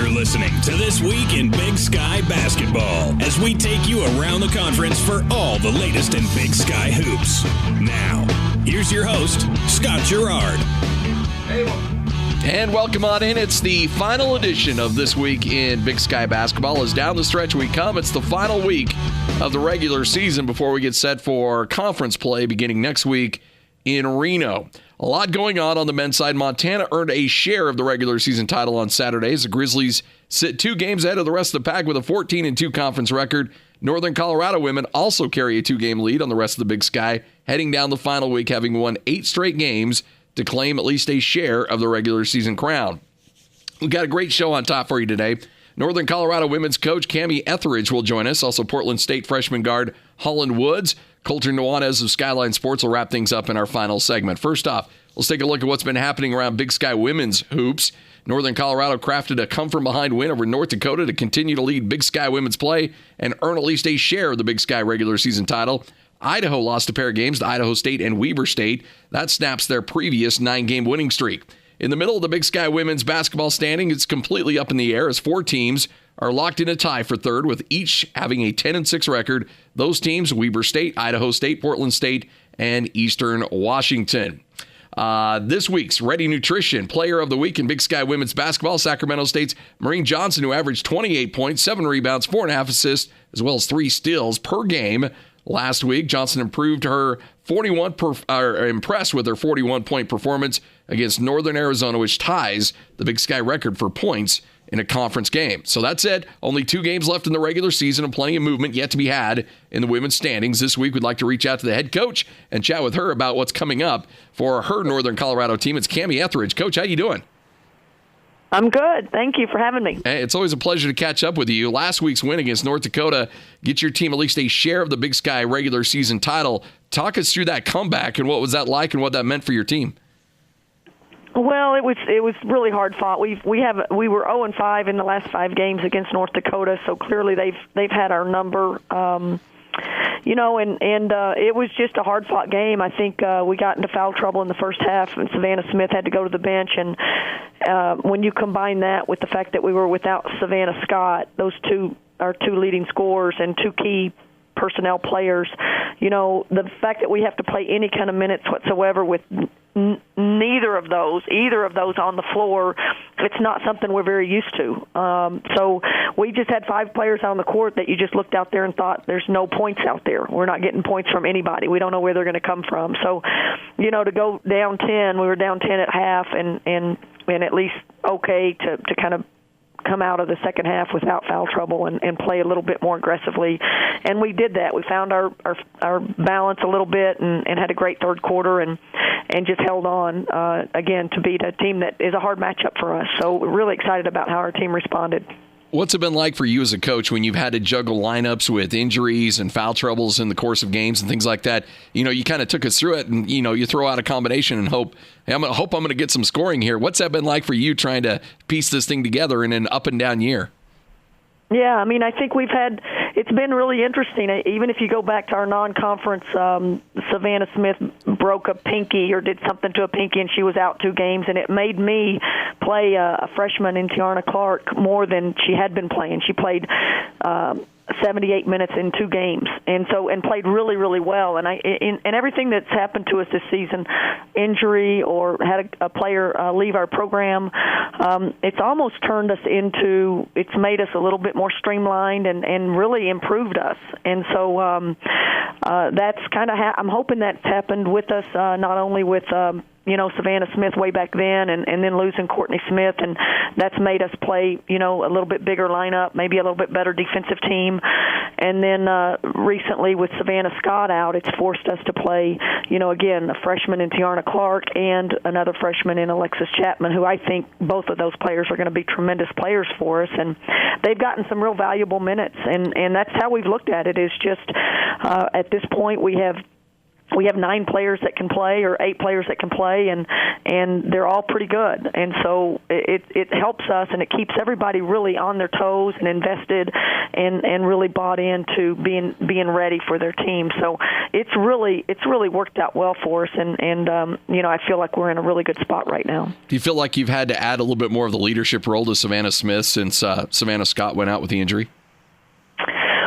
You're listening to This Week in Big Sky Basketball as we take you around the conference for all the latest in Big Sky hoops. Now, here's your host, Scott Garrard. And welcome on in. It's the final edition of This Week in Big Sky Basketball. As down the stretch we come, it's the final week of the regular season before we get set for conference play beginning next week in Reno. A lot going on the men's side. Montana earned a share of the regular season title on Saturdays. The Grizzlies sit 2 games ahead of the rest of the pack with a 14-2 conference record. Northern Colorado women also carry a 2-game lead on the rest of the Big Sky, heading down the final week, having won 8 straight games to claim at least a share of the regular season crown. We've got a great show on top for you today. Northern Colorado women's coach Kamie Ethridge will join us. Also, Portland State freshman guard Holland Woods. Colter Nuanez of Skyline Sports will wrap things up in our final segment. First off, let's take a look at what's been happening around Big Sky women's hoops. Northern Colorado crafted a come-from-behind win over North Dakota to continue to lead Big Sky women's play and earn at least a share of the Big Sky regular season title. Idaho lost a pair of games to Idaho State and Weber State. That snaps their previous 9-game winning streak. In the middle of the Big Sky women's basketball standing, it's completely up in the air as 4 teams are locked in a tie for third, with each having a 10-6 record. Those teams, Weber State, Idaho State, Portland State, and Eastern Washington. This week's Ready Nutrition Player of the Week in Big Sky women's basketball, Sacramento State's Maureen Johnson, who averaged 28 points, 7 rebounds, 4.5 assists, as well as 3 steals per game. Last week, Johnson impressed with her 41-point performance against Northern Arizona, which ties the Big Sky record for points in a conference game. So that's it. Only 2 games left in the regular season and plenty of movement yet to be had in the women's standings. This week, we'd like to reach out to the head coach and chat with her about what's coming up for her Northern Colorado team. It's Kamie Ethridge. Coach, how you doing? I'm good. Thank you for having me. Hey, it's always a pleasure to catch up with you. Last week's win against North Dakota gets your team at least a share of the Big Sky regular season title. Talk us through that comeback and what was that like and what that meant for your team. Well, it was really hard fought. We were 0-5 in the last 5 games against North Dakota, so clearly they've had our number. It was just a hard-fought game. I think we got into foul trouble in the first half, and Savannah Smith had to go to the bench. And when you combine that with the fact that we were without Savannah Scott, those are 2 leading scorers and 2 key personnel players, the fact that we have to play any kind of minutes whatsoever with either of those on the floor, it's not something we're very used to. So we just had 5 players on the court that you just looked out there and thought, there's no points out there. We're not getting points from anybody. We don't know where they're going to come from. So, to go down 10, we were down 10 at half and at least okay to kind of come out of the second half without foul trouble and play a little bit more aggressively. And we did that. We found our balance a little bit and had a great third quarter and just held on, again, to beat a team that is a hard matchup for us. So we're really excited about how our team responded. What's it been like for you as a coach when you've had to juggle lineups with injuries and foul troubles in the course of games and things like that? You kind of took us through it and, you throw out a combination and hope I'm going to get some scoring here. What's that been like for you trying to piece this thing together in an up and down year? Yeah, I think it's been really interesting. Even if you go back to our non-conference, Savannah Smith broke a pinky or did something to a pinky and she was out 2 games, and it made me play a freshman in Tiarna Clark more than she had been playing. She played 78 minutes in 2 games, and played really, really well. And everything that's happened to us this season, injury or had a player leave our program, it's almost turned us into. It's made us a little bit more streamlined and really improved us. And so that's kind of. I'm hoping that's happened with us, not only with. Savannah Smith way back then and then losing Courtney Smith, and that's made us play, a little bit bigger lineup, maybe a little bit better defensive team. And then recently with Savannah Scott out, it's forced us to play, again, a freshman in Tiarna Clark and another freshman in Alexis Chapman, who I think both of those players are going to be tremendous players for us. And they've gotten some real valuable minutes, and that's how we've looked at it, is just at this point we have we have 9 players that can play or 8 players that can play, and they're all pretty good. And so it helps us, and it keeps everybody really on their toes and invested and really bought into being ready for their team. So it's really worked out well for us, and I feel like we're in a really good spot right now. Do you feel like you've had to add a little bit more of the leadership role to Savannah Smith since Savannah Scott went out with the injury?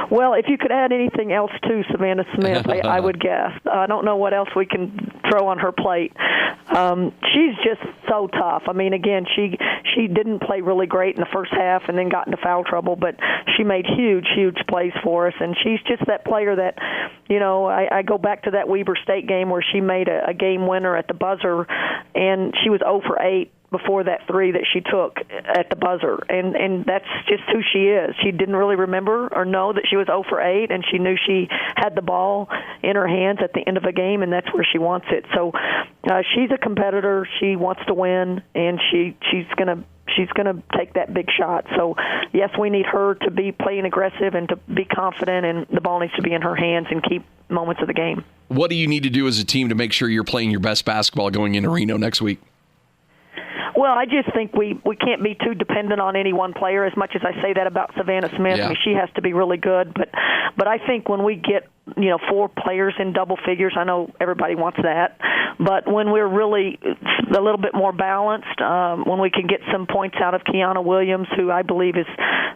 Well, if you could add anything else to Savannah Smith, I would guess. I don't know what else we can throw on her plate. She's just so tough. I mean, again, she didn't play really great in the first half and then got into foul trouble, but she made huge plays for us. And she's just that player that, I go back to that Weber State game where she made a game winner at the buzzer, and she was 0 for 8. Before that 3 that she took at the buzzer. And that's just who she is. She didn't really remember or know that she was 0 for 8, and she knew she had the ball in her hands at the end of a game, and that's where she wants it. So she's a competitor. She wants to win, and she's going to take that big shot. So, yes, we need her to be playing aggressive and to be confident, and the ball needs to be in her hands and keep moments of the game. What do you need to do as a team to make sure you're playing your best basketball going into Reno next week? Well, I just think we can't be too dependent on any one player, as much as I say that about Savannah Smith. Yeah. I mean, she has to be really good. But I think when we get, 4 players in double figures, I know everybody wants that. But when we're really a little bit more balanced, when we can get some points out of Kiana Williams, who I believe is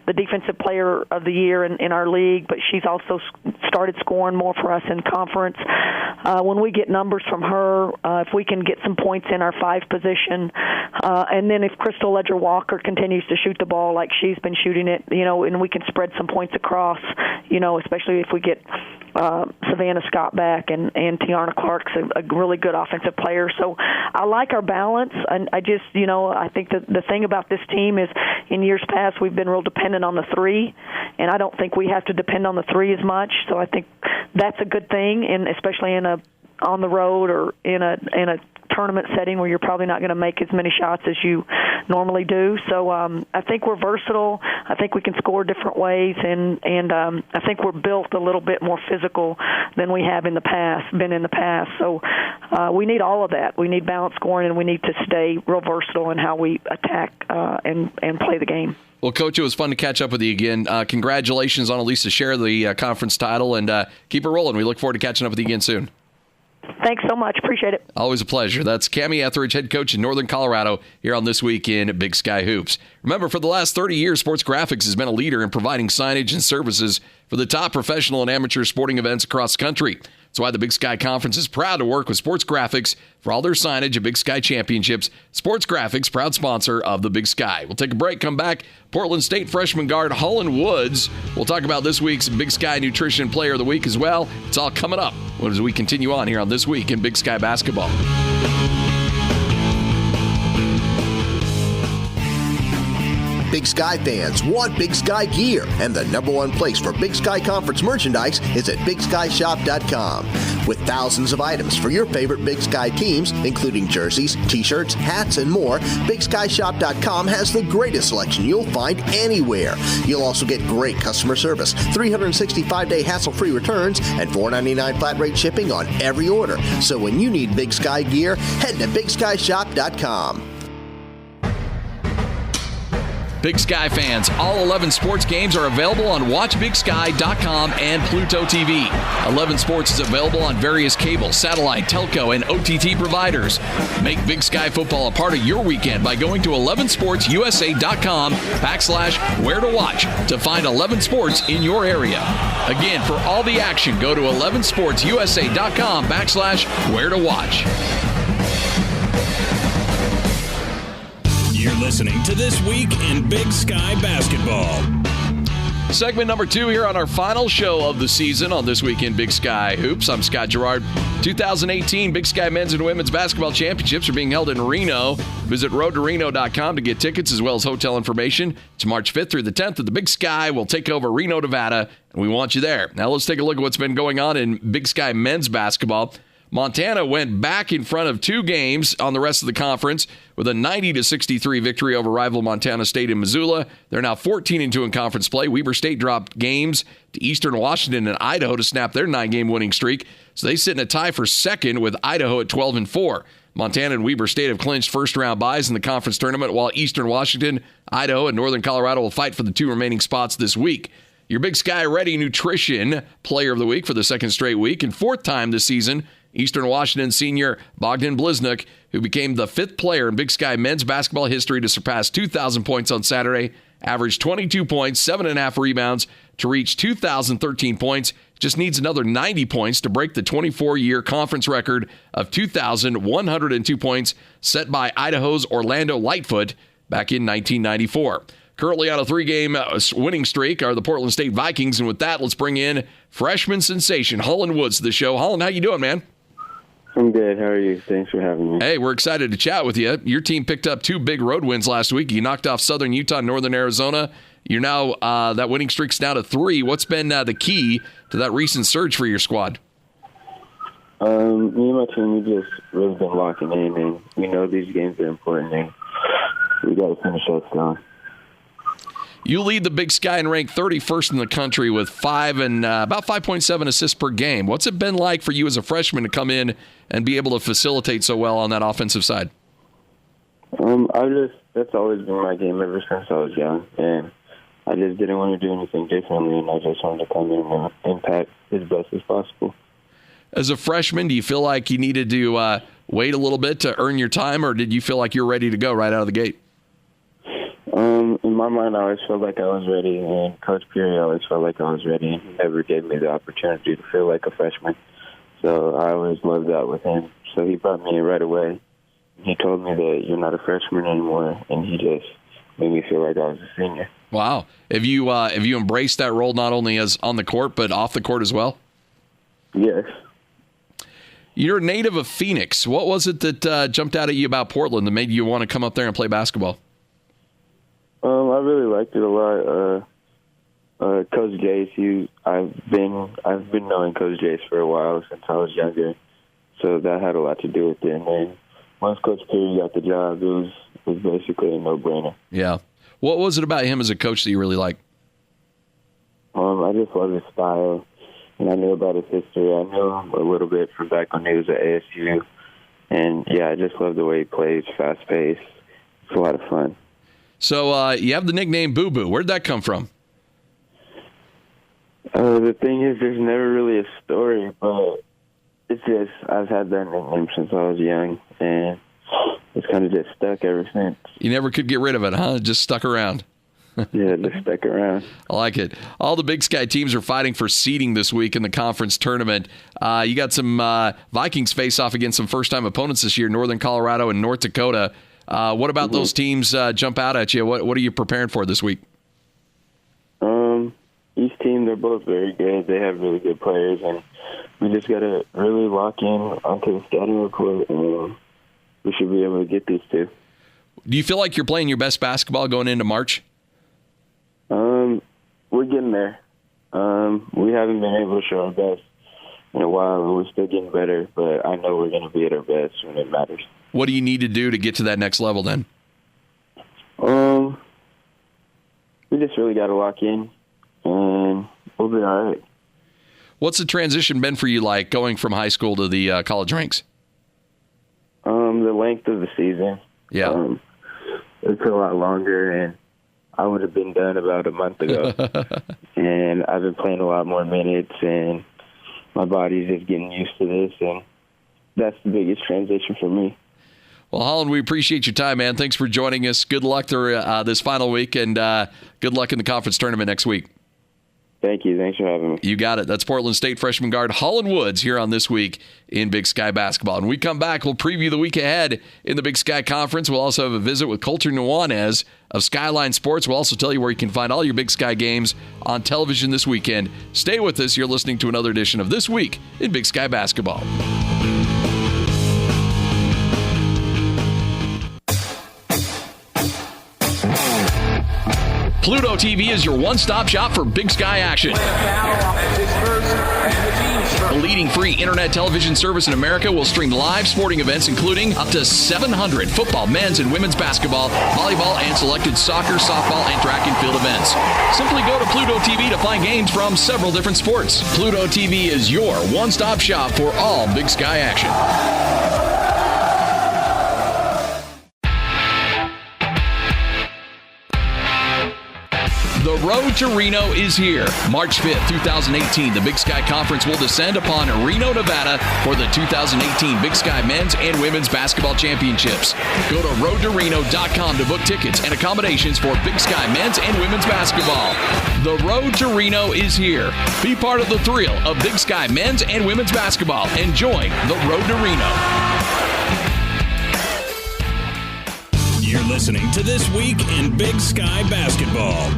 the defensive player of the year in our league, but she's also started scoring more for us in conference. When we get numbers from her, if we can get some points in our 5 position, and then if Crystal Ledger-Walker continues to shoot the ball like she's been shooting it, and we can spread some points across, especially if we get Savannah Scott back, and Tiarna Clark's a really good offensive player. So I like our balance. And I just, I think that the thing about this team is in years past we've been real dependent on the 3, and I don't think we have to depend on the 3 as much. So I think that's a good thing, and especially on the road or in a tournament setting where you're probably not going to make as many shots as you normally do. So I think we're versatile. I think we can score different ways, and I think we're built a little bit more physical than we have been in the past. So we need all of that. We need balanced scoring, and we need to stay real versatile in how we attack and play the game. Well, Coach, it was fun to catch up with you again. Congratulations on at least to share the conference title, and keep it rolling. We look forward to catching up with you again soon. Thanks so much. Appreciate it. Always a pleasure. That's Kamie Ethridge, head coach in Northern Colorado, here on This Week in Big Sky Hoops. Remember, for the last 30 years, Sports Graphics has been a leader in providing signage and services for the top professional and amateur sporting events across the country. That's why the Big Sky Conference is proud to work with Sports Graphics for all their signage at Big Sky Championships. Sports Graphics, proud sponsor of the Big Sky. We'll take a break, come back. Portland State freshman guard Holland Woods. We'll talk about this week's Big Sky Nutrition Player of the Week as well. It's all coming up as we continue on here on This Week in Big Sky Basketball. Big Sky fans want Big Sky gear, and the #1 place for Big Sky Conference merchandise is at BigSkyShop.com. With thousands of items for your favorite Big Sky teams, including jerseys, t-shirts, hats, and more, BigSkyShop.com has the greatest selection you'll find anywhere. You'll also get great customer service, 365-day hassle-free returns, and $4.99 flat rate shipping on every order. So when you need Big Sky gear, head to BigSkyShop.com. Big Sky fans, all 11 sports games are available on WatchBigSky.com and Pluto TV. 11 Sports is available on various cable, satellite, telco, and OTT providers. Make Big Sky football a part of your weekend by going to 11sportsusa.com/where to watch to find 11 Sports in your area. Again, for all the action, go to 11sportsusa.com/where to watch. You're listening to This Week in Big Sky Basketball. Segment number 2 here on our final show of the season on This Week in Big Sky Hoops. I'm Scott Garrard. 2018 Big Sky Men's and Women's Basketball Championships are being held in Reno. Visit roadtoreno.com to get tickets as well as hotel information. It's March 5th through the 10th at the Big Sky. We'll take over Reno, Nevada, and we want you there. Now let's take a look at what's been going on in Big Sky men's basketball. Montana went back in front of 2 games on the rest of the conference with a 90-63 victory over rival Montana State in Missoula. They're now 14-2 in conference play. Weber State dropped games to Eastern Washington and Idaho to snap their 9-game winning streak. So they sit in a tie for second with Idaho at 12-4. Montana and Weber State have clinched first-round byes in the conference tournament, while Eastern Washington, Idaho, and Northern Colorado will fight for the 2 remaining spots this week. Your Big Sky Ready Nutrition Player of the Week for the second straight week and 4th time this season, Eastern Washington senior Bogdan Bliznik, who became the 5th player in Big Sky men's basketball history to surpass 2,000 points on Saturday, averaged 22 points, 7.5 rebounds to reach 2,013 points. Just needs another 90 points to break the 24-year conference record of 2,102 points set by Idaho's Orlando Lightfoot back in 1994. Currently on a 3-game winning streak are the Portland State Vikings, and with that, let's bring in freshman sensation Holland Woods to the show. Holland, how you doing, man? I'm good. How are you? Thanks for having me. Hey, we're excited to chat with you. Your team picked up 2 big road wins last week. You knocked off Southern Utah, Northern Arizona. You're now, that winning streak's now to 3. What's been the key to that recent surge for your squad? Me and my team, we just really been locking in, and we know these games are important, and we got to finish out strong. You lead the Big Sky and rank 31st in the country with about 5.7 assists per game. What's it been like for you as a freshman to come in and be able to facilitate so well on that offensive side? That's always been my game ever since I was young, and I just didn't want to do anything differently, and I just wanted to come in and impact as best as possible. As a freshman, do you feel like you needed to wait a little bit to earn your time, or did you feel like you're ready to go right out of the gate? In my mind, I always felt like I was ready, and Coach Peary always felt like I was ready, and he never gave me the opportunity to feel like a freshman. So I always loved that with him. So he brought me in right away. He told me that you're not a freshman anymore, and he just made me feel like I was a senior. Wow. Have you embraced that role not only as on the court, but off the court as well? Yes. You're a native of Phoenix. What was it that jumped out at you about Portland that made you want to come up there and play basketball? I really liked it a lot. Coach Jace, I've been knowing Coach Jace for a while since I was younger, so that had a lot to do with it. And then once Coach Peary got the job, it was basically a no-brainer. Yeah. What was it about him as a coach that you really liked? I just love his style, and I knew about his history. I knew him a little bit from back when he was at ASU, and yeah, I just love the way he plays, fast-paced. It's a lot of fun. So you have the nickname Boo Boo. Where'd that come from? The thing is, there's never really a story, but it's just I've had that nickname since I was young, and it's kind of just stuck ever since. You never could get rid of it, huh? It just stuck around. Yeah, just stuck around. I like it. All the Big Sky teams are fighting for seeding this week in the conference tournament. You got some Vikings face off against some first-time opponents this year, Northern Colorado and North Dakota. What about those teams jump out at you? What are you preparing for this week? Each team, they're both very good. They have really good players, and we just got to really lock in onto the scouting report, and we should be able to get these two. Do you feel like you're playing your best basketball going into March? We're getting there. We haven't been able to show our best in a while, and we're still getting better, but I know we're going to be at our best when it matters. What do you need to do to get to that next level then? We just really got to lock in, and we'll be all right. What's the transition been for you like going from high school to the college ranks? The length of the season. Yeah. It's a lot longer, and I would have been done about a month ago. And I've been playing a lot more minutes, and my body's just getting used to this, and that's the biggest transition for me. Well, Holland, we appreciate your time, man. Thanks for joining us. Good luck through this final week, and good luck in the conference tournament next week. Thank you. Thanks for having me. You got it. That's Portland State freshman guard Holland Woods here on This Week in Big Sky Basketball. And we come back, we'll preview the week ahead in the Big Sky Conference. We'll also have a visit with Colter Nuanez of Skyline Sports. We'll also tell you where you can find all your Big Sky games on television this weekend. Stay with us. You're listening to another edition of This Week in Big Sky Basketball. Pluto TV is your one-stop shop for Big Sky action. leading free internet television service in America, will stream live sporting events including up to 700 football, men's and women's basketball, volleyball, and selected soccer, softball, and track and field events. Simply go to Pluto TV to find games from several different sports. Pluto TV is your one-stop shop for all Big Sky action. The road to Reno is here. March 5th, 2018, the Big Sky Conference will descend upon Reno, Nevada for the 2018 Big Sky Men's and Women's Basketball Championships. Go to roadtoreno.com to book tickets and accommodations for Big Sky Men's and Women's Basketball. The road to Reno is here. Be part of the thrill of Big Sky Men's and Women's Basketball and join the road to Reno. You're listening to This Week in Big Sky Basketball.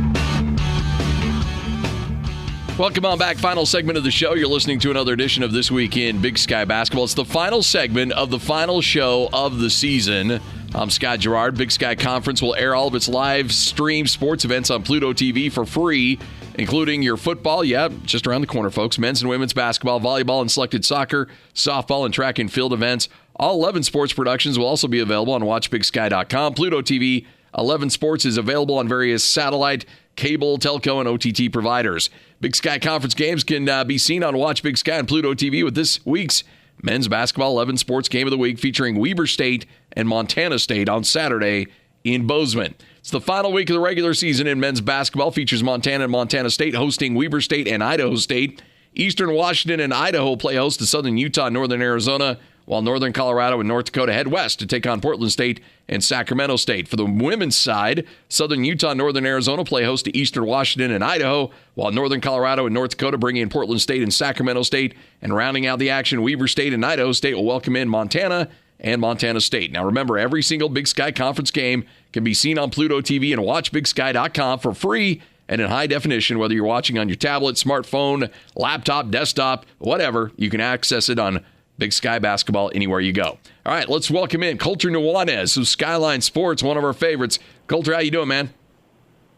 Welcome on back. Final segment of the show. You're listening to another edition of This Week in Big Sky Basketball. It's the final segment of the final show of the season. I'm Scott Garrard. Big Sky Conference will air all of its live stream sports events on Pluto TV for free, including your football, just around the corner, folks, men's and women's basketball, volleyball, and selected soccer, softball, and track and field events. All 11 sports productions will also be available on WatchBigSky.com. Pluto TV 11 Sports is available on various satellite, cable, telco, and OTT providers. Big Sky Conference games can be seen on Watch Big Sky and Pluto TV with this week's men's basketball 11 Sports Game of the Week featuring Weber State and Montana State on Saturday in Bozeman. It's the final week of the regular season in men's basketball. Features Montana and Montana State hosting Weber State and Idaho State. Eastern Washington and Idaho play host to Southern Utah and Northern Arizona, while Northern Colorado and North Dakota head west to take on Portland State and Sacramento State. For the women's side, Southern Utah and Northern Arizona play host to Eastern Washington and Idaho, while Northern Colorado and North Dakota bring in Portland State and Sacramento State. And rounding out the action, Weber State and Idaho State will welcome in Montana and Montana State. Now remember, every single Big Sky Conference game can be seen on Pluto TV and WatchBigSky.com for free and in high definition, whether you're watching on your tablet, smartphone, laptop, desktop, whatever. You can access it on Big Sky Basketball anywhere you go. All right, let's welcome in Colter Nuanez of Skyline Sports, one of our favorites. Colter, how you doing, man?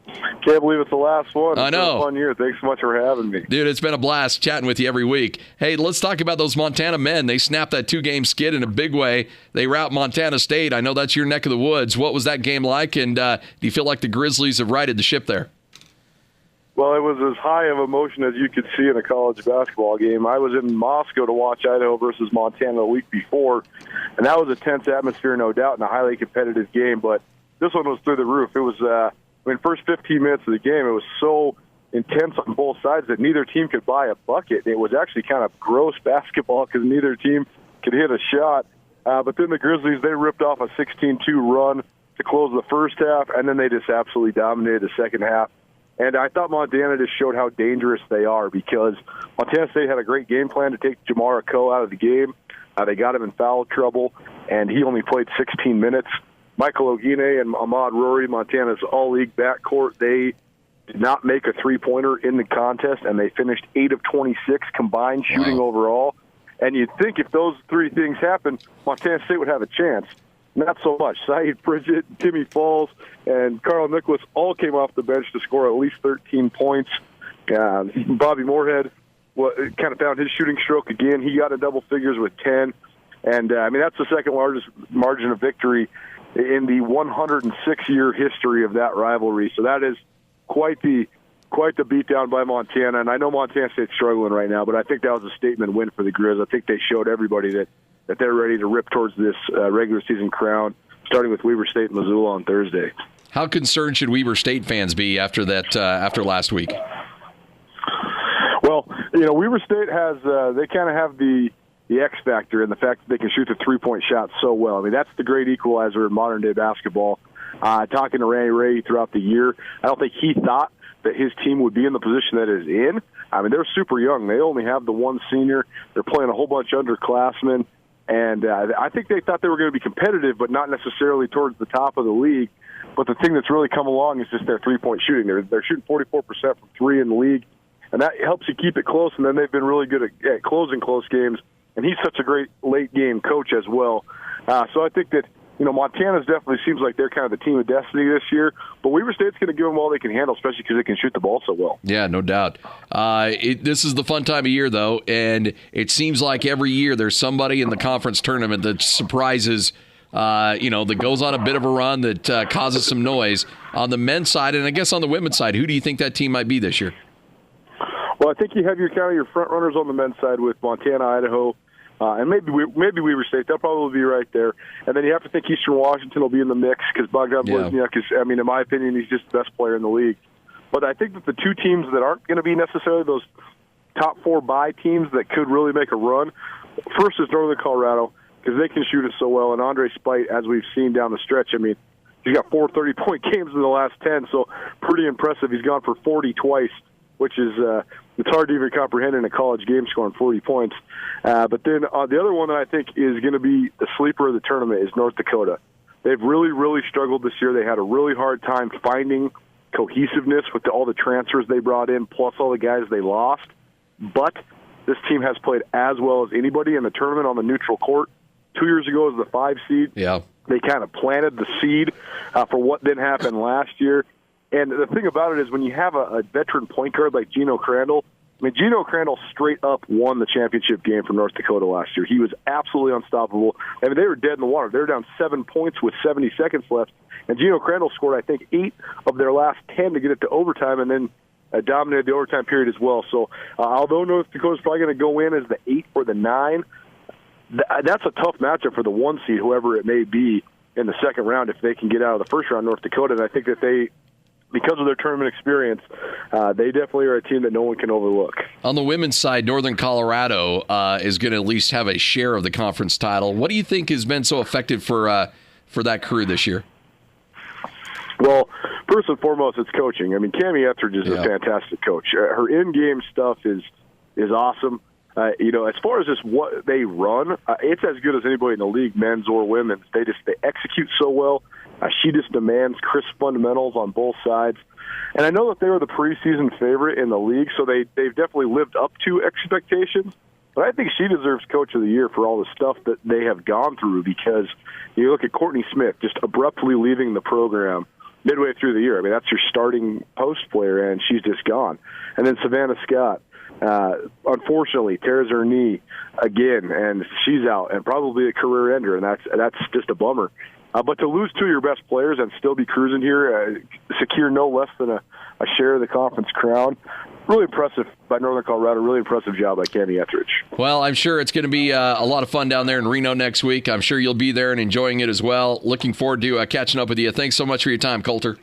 Can't believe it's the last one. I know. It's been a fun year. Thanks so much for having me. Dude, it's been a blast chatting with you every week. Hey, let's talk about those Montana men. They snapped that 2-game skid in a big way. They rout Montana State. I know that's your neck of the woods. What was that game like, and do you feel like the Grizzlies have righted the ship there? Well, it was as high of emotion as you could see in a college basketball game. I was in Moscow to watch Idaho versus Montana the week before, and that was a tense atmosphere, no doubt, and a highly competitive game. But this one was through the roof. It was, first 15 minutes of the game, it was so intense on both sides that neither team could buy a bucket. It was actually kind of gross basketball because neither team could hit a shot. But then the Grizzlies, they ripped off a 16-2 run to close the first half, and then they just absolutely dominated the second half. And I thought Montana just showed how dangerous they are because Montana State had a great game plan to take Jamar Coe out of the game. They got him in foul trouble, and he only played 16 minutes. Michael Ogine and Ahmad Rory, Montana's all-league backcourt, they did not make a three-pointer in the contest, and they finished 8 of 26 combined shooting overall. And you'd think if those three things happened, Montana State would have a chance. Not so much. Saeed Pridgett, Timmy Falls, and Carl Nicholas all came off the bench to score at least 13 points. Bobby Moorhead kind of found his shooting stroke again. He got in double figures with 10. And, that's the second largest margin of victory in the 106-year history of that rivalry. So that is quite the beatdown by Montana. And I know Montana State's struggling right now, but I think that was a statement win for the Grizz. I think they showed everybody that they're ready to rip towards this regular season crown, starting with Weber State and Missoula on Thursday. How concerned should Weber State fans be after that? After last week? Well, Weber State has they kind of have the X factor in the fact that they can shoot the three-point shot so well. I mean, that's the great equalizer in modern-day basketball. Talking to Randy Ray throughout the year, I don't think he thought that his team would be in the position that it is in. I mean, they're super young. They only have the one senior. They're playing a whole bunch of underclassmen. And I think they thought they were going to be competitive, but not necessarily towards the top of the league. But the thing that's really come along is just their three-point shooting. They're shooting 44% from three in the league, and that helps you keep it close. And then they've been really good at closing close games. And he's such a great late-game coach as well. So I think that Montana's definitely seems like they're kind of the team of destiny this year, but Weber State's going to give them all they can handle, especially because they can shoot the ball so well. Yeah, no doubt. This is the fun time of year, though, and it seems like every year there's somebody in the conference tournament that surprises, that goes on a bit of a run that causes some noise. On the men's side, and I guess on the women's side, who do you think that team might be this year? Well, I think you have your front runners on the men's side with Montana, Idaho, and maybe Weber State. They'll probably be right there. And then you have to think Eastern Washington will be in the mix because Bogdan Blizniak is, in my opinion, he's just the best player in the league. But I think that the two teams that aren't going to be necessarily those top 4 bye teams that could really make a run, first is Northern Colorado because they can shoot it so well. And Andre Spite, as we've seen down the stretch, he's got 4 30-point games in the last 10, so pretty impressive. He's gone for 40 twice, which is it's hard to even comprehend in a college game scoring 40 points. But then the other one that I think is going to be the sleeper of the tournament is North Dakota. They've really, really struggled this year. They had a really hard time finding cohesiveness with all the transfers they brought in, plus all the guys they lost. But this team has played as well as anybody in the tournament on the neutral court. 2 years ago as the 5 seed. Yeah. They kind of planted the seed for what then happened last year. And the thing about it is when you have a veteran point guard like Geno Crandall, Geno Crandall straight up won the championship game for North Dakota last year. He was absolutely unstoppable. They were dead in the water. They were down 7 points with 70 seconds left. And Geno Crandall scored, I think, 8 of their last 10 to get it to overtime and then dominated the overtime period as well. So although North Dakota's probably going to go in as the 8 or the 9, that's a tough matchup for the 1 seed, whoever it may be, in the second round if they can get out of the first round, North Dakota. And I think that they, because of their tournament experience, they definitely are a team that no one can overlook. On the women's side, Northern Colorado is going to at least have a share of the conference title. What do you think has been so effective for that crew this year? Well, first and foremost, it's coaching. Kamie Ethridge is a fantastic coach. Her in-game stuff is awesome. As far as just what they run, it's as good as anybody in the league, men's or women's. They execute so well. She just demands crisp fundamentals on both sides. And I know that they were the preseason favorite in the league, so they've definitely lived up to expectations. But I think she deserves Coach of the Year for all the stuff that they have gone through, because you look at Courtney Smith just abruptly leaving the program midway through the year. That's your starting post player, and she's just gone. And then Savannah Scott, unfortunately, tears her knee again, and she's out, and probably a career ender, and that's just a bummer. But to lose 2 of your best players and still be cruising here, secure no less than a share of the conference crown, really impressive by Northern Colorado. Really impressive job by Kamie Ethridge. Well, I'm sure it's going to be a lot of fun down there in Reno next week. I'm sure you'll be there and enjoying it as well. Looking forward to catching up with you. Thanks so much for your time, Colter.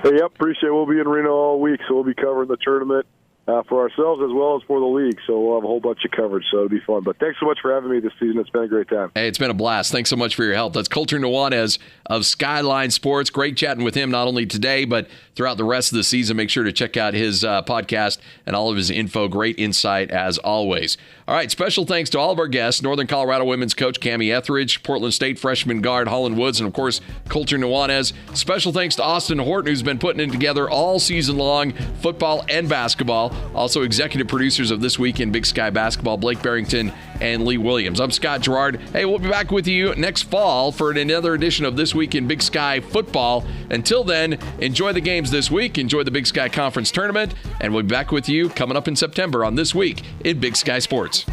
Hey, appreciate it. We'll be in Reno all week, so we'll be covering the tournament for ourselves as well as for the league. So we'll have a whole bunch of coverage, so it'll be fun. But thanks so much for having me this season. It's been a great time. Hey, it's been a blast. Thanks so much for your help. That's Colter Nuanez of Skyline Sports. Great chatting with him not only today, but throughout the rest of the season. Make sure to check out his podcast and all of his info. Great insight as always. All right, special thanks to all of our guests, Northern Colorado women's coach Kamie Ethridge, Portland State freshman guard Holland Woods, and of course, Colter Nuanez. Special thanks to Austin Horton, who's been putting it together all season long, football and basketball. Also, executive producers of This Week in Big Sky Basketball, Blake Barrington and Lee Williams. I'm Scott Garrard. Hey, we'll be back with you next fall for another edition of This Week in Big Sky Football. Until then, enjoy the games this week, enjoy the Big Sky Conference Tournament, and we'll be back with you coming up in September on This Week in Big Sky Sports.